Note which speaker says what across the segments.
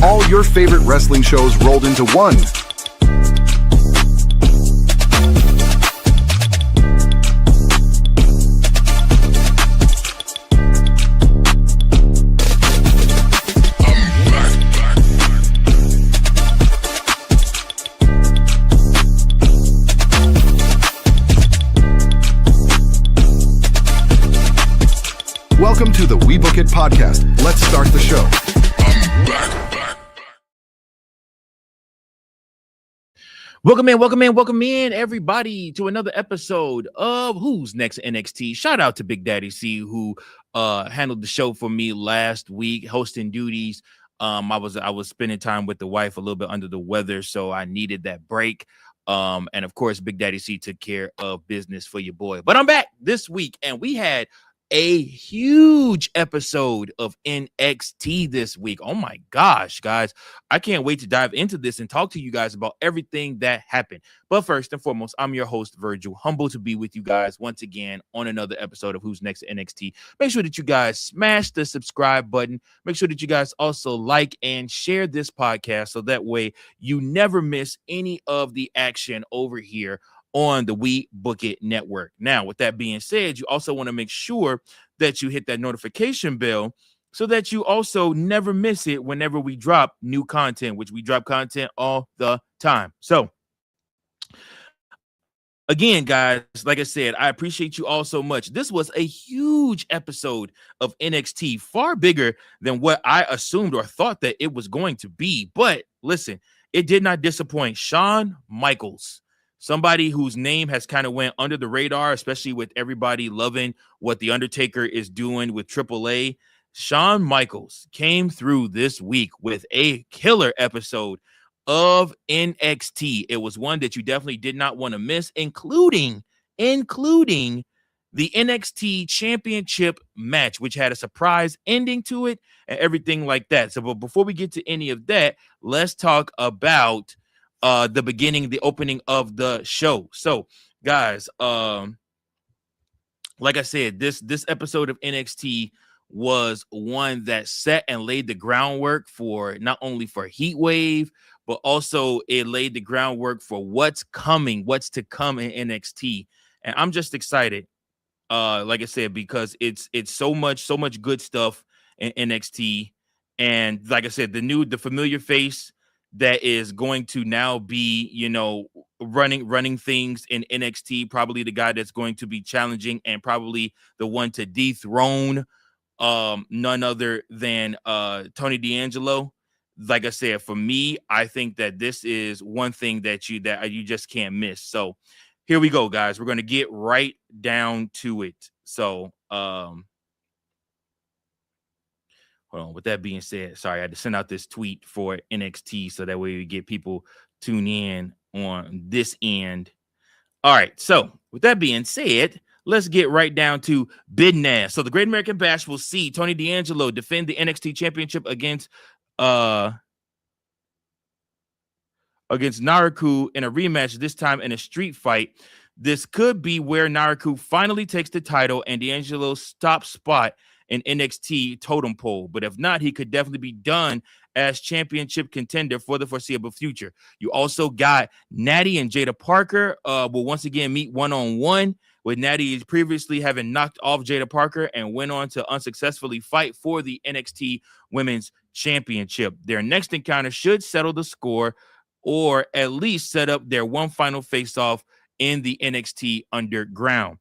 Speaker 1: All your favorite wrestling shows rolled into one. Welcome to the We Book It podcast. Let's start the show.
Speaker 2: Welcome in, everybody, to another episode of Who's Next NXT. Shout out to Big Daddy C, who handled the show for me last week, hosting duties. I was spending time with the wife, a little bit under the weather, so I needed that break. And of course, Big Daddy C took care of business for your boy. But I'm back this week, and we had a huge episode of NXT this week. Oh my gosh, guys. I can't wait to dive into this and talk to you guys about everything that happened. But first and foremost, I'm your host, Virgil. Humble to be with you guys once again on another episode of Who's Next NXT. Make sure that you guys smash the subscribe button. Make sure that you guys also like and share this podcast so that way you never miss any of the action over here on the We Book It network. Now, with that being said, you also want to make sure that you hit that notification bell so that you also never miss it whenever we drop new content, which we drop content all the time. So, again, guys, like I said, I appreciate you all so much. This was a huge episode of NXT, far bigger than what I assumed or thought that it was going to be. But listen, it did not disappoint. Shawn Michaels, somebody whose name has kind of went under the radar, especially with everybody loving what The Undertaker is doing with AAA. Shawn Michaels came through this week with a killer episode of NXT. It was one that you definitely did not want to miss, including the NXT Championship match, which had a surprise ending to it and everything like that. So, but before we get to any of that, let's talk about the opening of the show. So, guys, like I said, this episode of NXT was one that set and laid the groundwork for not only for Heatwave, but also it laid the groundwork for what's to come in NXT. And I'm just excited, like I said, because it's so much good stuff in NXT. And like I said, the familiar face that is going to now be, running things in NXT, probably the guy that's going to be challenging and probably the one to dethrone none other than Tony D'Angelo. Like I said, for me, I think that this is one thing that you just can't miss. So here we go, guys. We're going to get right down to it. So hold on. With that being said, sorry, I had to send out this tweet for NXT so that way we get people tune in on this end. All right. So with that being said, let's get right down to business. So the Great American Bash will see Tony D'Angelo defend the NXT Championship against Naraku in a rematch, this time in a street fight. This could be where Naraku finally takes the title and D'Angelo's top spot in NXT totem pole. But if not, he could definitely be done as championship contender for the foreseeable future. You also got Nattie and Jaida Parker will once again meet one-on-one, with Nattie previously having knocked off Jaida Parker and went on to unsuccessfully fight for the NXT Women's Championship. Their next encounter should settle the score or at least set up their one final face-off in the NXT Underground.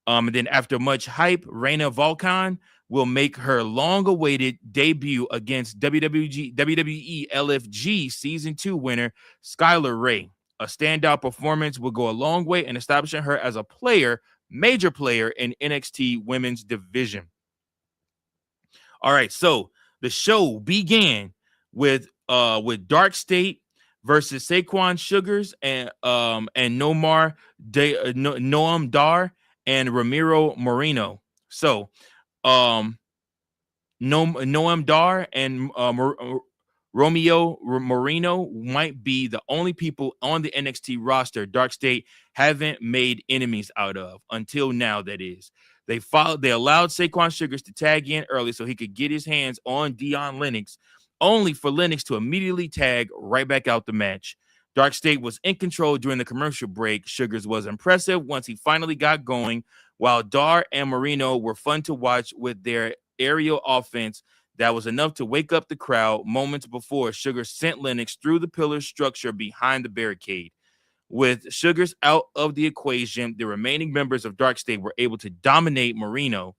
Speaker 2: And then after much hype, Reina Volcan will make her long-awaited debut against WWE LFG Season 2 winner Skylar Ray. A standout performance will go a long way in establishing her as a major player in NXT Women's Division. All right, so the show began with DarkState versus Saquon Sugars and Noam Dar and Ramiro Moreno. So Noam Dar and Romeo Moreno might be the only people on the NXT roster DarkState haven't made enemies out of until now, that is. They allowed Saquon Sugars to tag in early so he could get his hands on Dion Lennox, only for Lennox to immediately tag right back out the match. DarkState was in control during the commercial break. Sugars was impressive once he finally got going, while Dar and Marino were fun to watch with their aerial offense that was enough to wake up the crowd moments before Sugars sent Lennox through the pillar structure behind the barricade. With Sugars out of the equation, the remaining members of DarkState were able to dominate Marino.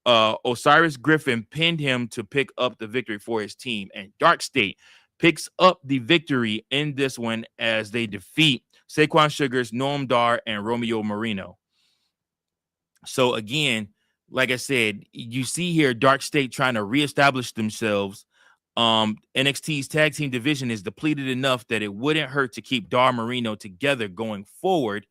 Speaker 2: Osiris Griffin pinned him to pick up the victory for his team, and DarkState picks up the victory in this one as they defeat Saquon Sugars, Noam Dar, and Romeo Marino. So again, like I said, you see here DarkState trying to reestablish themselves. NXT's tag team division is depleted enough that it wouldn't hurt to keep Dar Marino together going forward.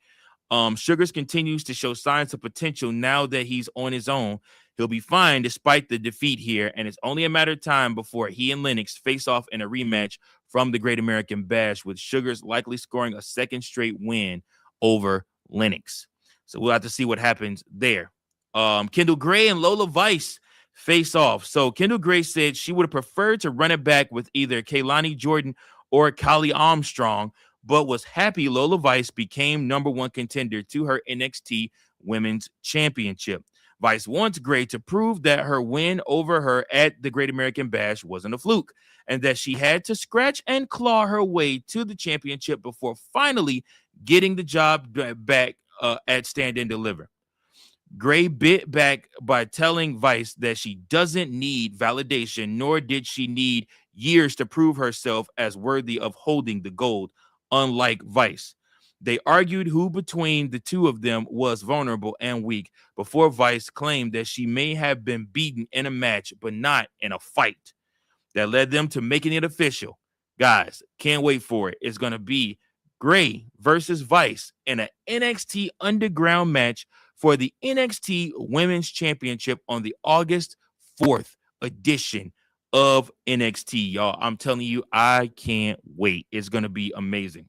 Speaker 2: Sugars continues to show signs of potential now that he's on his own. He'll be fine despite the defeat here, and it's only a matter of time before he and Lennox face off in a rematch from the Great American Bash, with Sugars likely scoring a second straight win over Lennox. So we'll have to see what happens there. Kendall Gray and Lola Vice face off. So Kendall Gray said she would have preferred to run it back with either Kaylani Jordan or Kylie Armstrong, but was happy Lola Vice became number one contender to her NXT Women's Championship. Vice wants Gray to prove that her win over her at the Great American Bash wasn't a fluke, and that she had to scratch and claw her way to the championship before finally getting the job back at Stand and Deliver. Gray bit back by telling Vice that she doesn't need validation, nor did she need years to prove herself as worthy of holding the gold, unlike Vice. They argued who between the two of them was vulnerable and weak before Vice claimed that she may have been beaten in a match, but not in a fight. That led them to making it official. Guys, can't wait for it. It's going to be Gray versus Vice in an NXT Underground match for the NXT Women's Championship on the August 4th edition of NXT, y'all. I'm telling you, I can't wait. It's going to be amazing.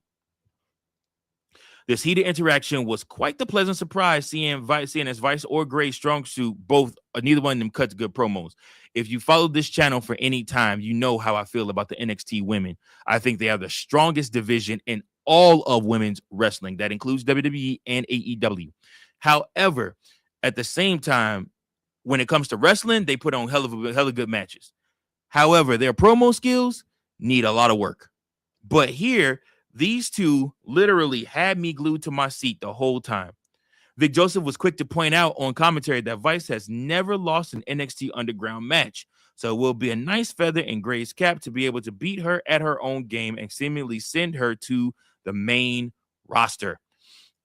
Speaker 2: This heated interaction was quite the pleasant surprise, seeing as Vice or Gray strong suit, both, neither one of them cuts good promos. If you followed this channel for any time, you know how I feel about the NXT women. I think they have the strongest division in all of women's wrestling. That includes WWE and AEW. However, at the same time, when it comes to wrestling, they put on hella good matches. However, their promo skills need a lot of work. But here, these two literally had me glued to my seat the whole time. Vic Joseph was quick to point out on commentary that Vice has never lost an NXT Underground match, so it will be a nice feather in Gray's cap to be able to beat her at her own game and seemingly send her to the main roster.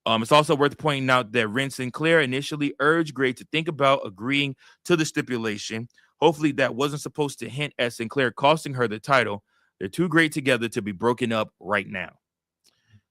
Speaker 2: It's also worth pointing out that Ren Sinclair initially urged Gray to think about agreeing to the stipulation. Hopefully that wasn't supposed to hint at Sinclair costing her the title. They're too great together to be broken up right now.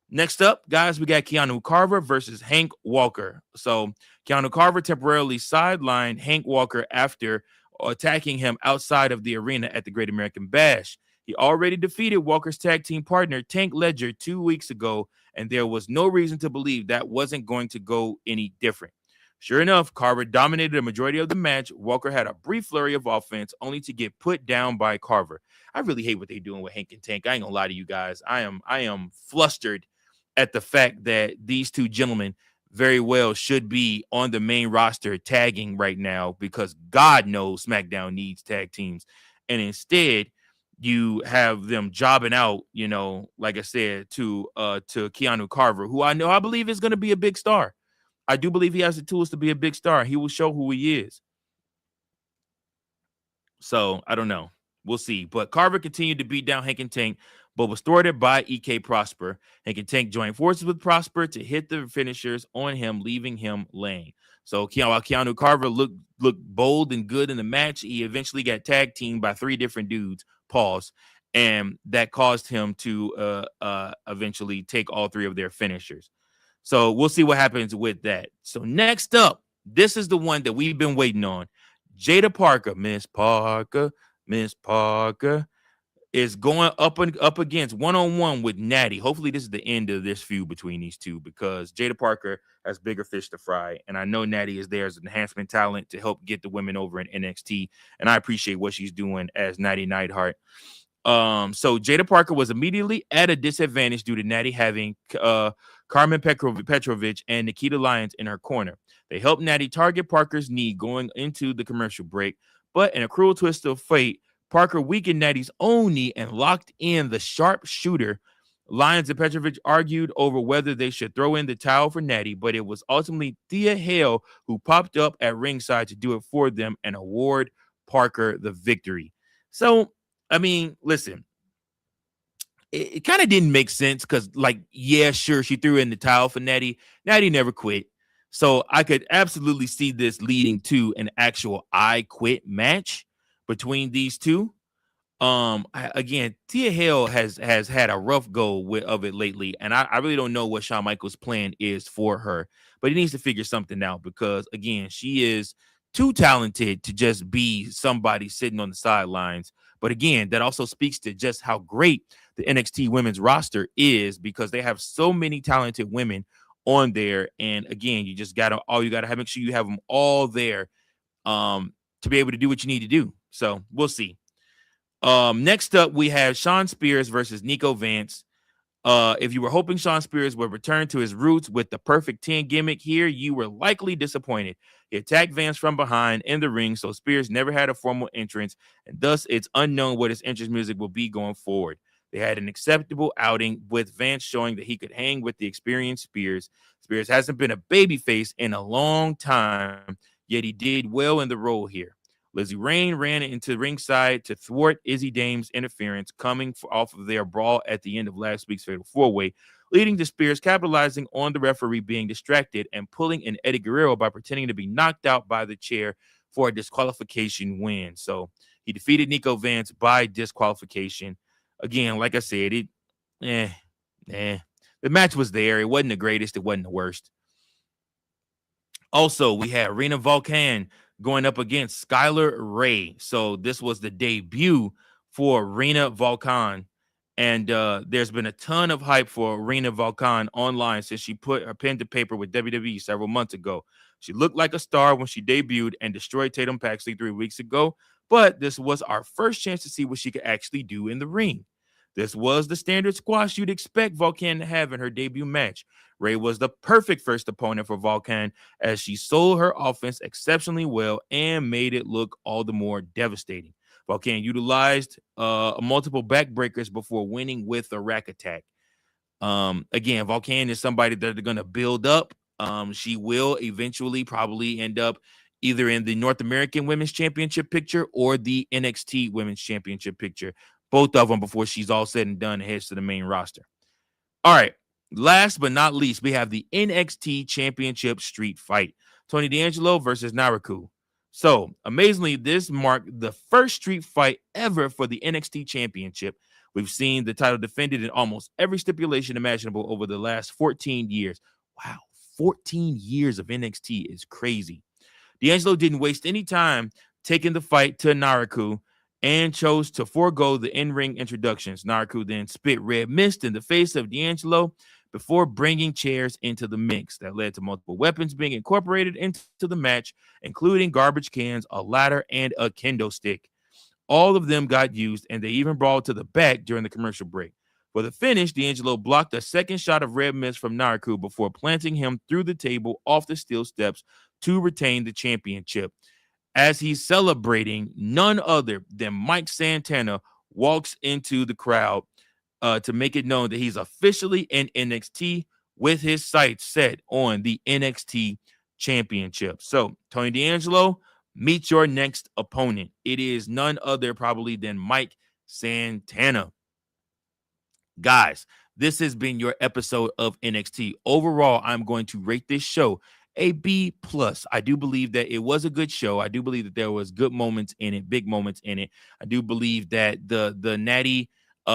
Speaker 2: Next up, guys, we got Keanu Carver versus Hank Walker. So Keanu Carver temporarily sidelined Hank Walker after attacking him outside of the arena at the Great American Bash. He already defeated Walker's tag team partner, Tank Ledger, 2 weeks ago, and there was no reason to believe that wasn't going to go any different. Sure enough, Carver dominated a majority of the match. Walker had a brief flurry of offense, only to get put down by Carver. I really hate what they're doing with Hank and Tank. I ain't gonna lie to you guys. I am flustered at the fact that these two gentlemen very well should be on the main roster tagging right now, because God knows SmackDown needs tag teams. And instead, you have them jobbing out, like I said, to Keanu Carver, who I believe is going to be a big star. I do believe he has the tools to be a big star. He will show who he is. So I don't know. We'll see. But Carver continued to beat down Hank and Tank, but was thwarted by EK Prosper. Hank and Tank joined forces with Prosper to hit the finishers on him, leaving him laying. So while Keanu Carver looked bold and good in the match, he eventually got tag teamed by 3 different dudes. Pause. And that caused him to eventually take all 3 of their finishers. So we'll see what happens with that. So next up, this is the one that we've been waiting on. Jaida Parker, Miss Parker, is going up against one-on-one with Nattie. Hopefully, this is the end of this feud between these two because Jaida Parker has bigger fish to fry, and I know Nattie is there as an enhancement talent to help get the women over in NXT, and I appreciate what she's doing as Nattie Neidhart. So Jaida Parker was immediately at a disadvantage due to Nattie having Carmen Petrovich and Nikita Lyons in her corner. They helped Nattie target Parker's knee going into the commercial break, but in a cruel twist of fate, Parker weakened Nattie's own knee and locked in the sharpshooter. Lyons and Petrovich argued over whether they should throw in the towel for Nattie, but it was ultimately Thea Hale who popped up at ringside to do it for them and award Parker the victory. So, I mean, listen, it kind of didn't make sense because, like, yeah, sure, she threw in the towel for Nattie. Nattie never quit. So I could absolutely see this leading to an actual I Quit match between these two. Again, Tia Hale has had a rough go of it lately, and I really don't know what Shawn Michaels' plan is for her, but he needs to figure something out because, again, she is too talented to just be somebody sitting on the sidelines. But again, that also speaks to just how great the NXT women's roster is because they have so many talented women on there. And again, you just gotta make sure you have them all there to be able to do what you need to do. So we'll see. Next up, we have Shawn Spears versus Nico Vance. If you were hoping Shawn Spears would return to his roots with the perfect 10 gimmick here, you were likely disappointed. He attacked Vance from behind in the ring, so Spears never had a formal entrance, and thus it's unknown what his entrance music will be going forward. They had an acceptable outing with Vance showing that he could hang with the experienced Spears. Spears hasn't been a babyface in a long time, yet he did well in the role here. Lizzie Rain ran into ringside to thwart Izzy Dame's interference coming off of their brawl at the end of last week's Fatal 4-Way, leading to Spears capitalizing on the referee being distracted and pulling in Eddie Guerrero by pretending to be knocked out by the chair for a disqualification win. So he defeated Nico Vance by disqualification. Again, like I said, the match was there. It wasn't the greatest. It wasn't the worst. Also, we had Reina Volcan going up against Skylar Ray. So this was the debut for Reina Volcan. And there's been a ton of hype for Reina Volcan online since she put her pen to paper with WWE several months ago. She looked like a star when she debuted and destroyed Tatum Paxley 3 weeks ago, but this was our first chance to see what she could actually do in the ring. This was the standard squash you'd expect Volcan to have in her debut match. Ray was the perfect first opponent for Volcan as she sold her offense exceptionally well and made it look all the more devastating. Volcan utilized multiple backbreakers before winning with a rack attack. Again, Volcan is somebody that they're going to build up. She will eventually probably end up either in the North American Women's Championship picture or the NXT Women's Championship picture. Both of them before she's all said and done and heads to the main roster. All right. Last but not least, we have the NXT Championship Street Fight. Tony D'Angelo versus Naraku. So, amazingly, this marked the first street fight ever for the NXT Championship. We've seen the title defended in almost every stipulation imaginable over the last 14 years. Wow, 14 years of NXT is crazy. D'Angelo didn't waste any time taking the fight to Naraku and chose to forego the in-ring introductions. Naraku then spit red mist in the face of D'Angelo before bringing chairs into the mix. That led to multiple weapons being incorporated into the match, including garbage cans, a ladder, and a kendo stick. All of them got used, and they even brawled to the back during the commercial break. For the finish, D'Angelo blocked a second shot of red mist from Naraku before planting him through the table off the steel steps to retain the championship. As he's celebrating, none other than Mike Santana walks into the crowd to make it known that he's officially in NXT with his sights set on the NXT Championship. So, Tony D'Angelo, meet your next opponent. It is none other probably than Mike Santana. Guys, this has been your episode of NXT. Overall, I'm going to rate this show a B+. I do believe that it was a good show. I do believe that there was good moments in it, big moments in it. I do believe that the Nattie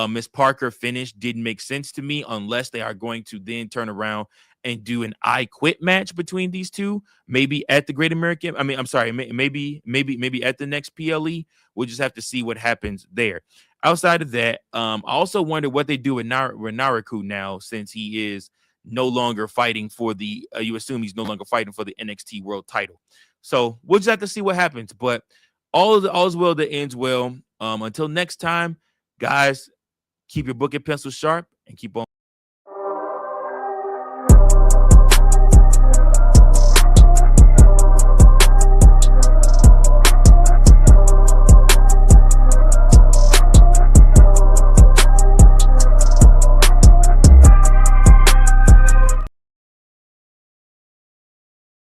Speaker 2: Miss Parker finish didn't make sense to me unless they are going to then turn around and do an I Quit match between these two, maybe at the Great American. I mean, I'm sorry, maybe at the next PLE. We'll just have to see what happens there. Outside of that, I also wonder what they do with Naraku now, since he is no longer fighting for the. You assume he's no longer fighting for the NXT World Title. So we'll just have to see what happens. But all's well that ends well. Until next time, guys, keep your book and pencil sharp and keep on.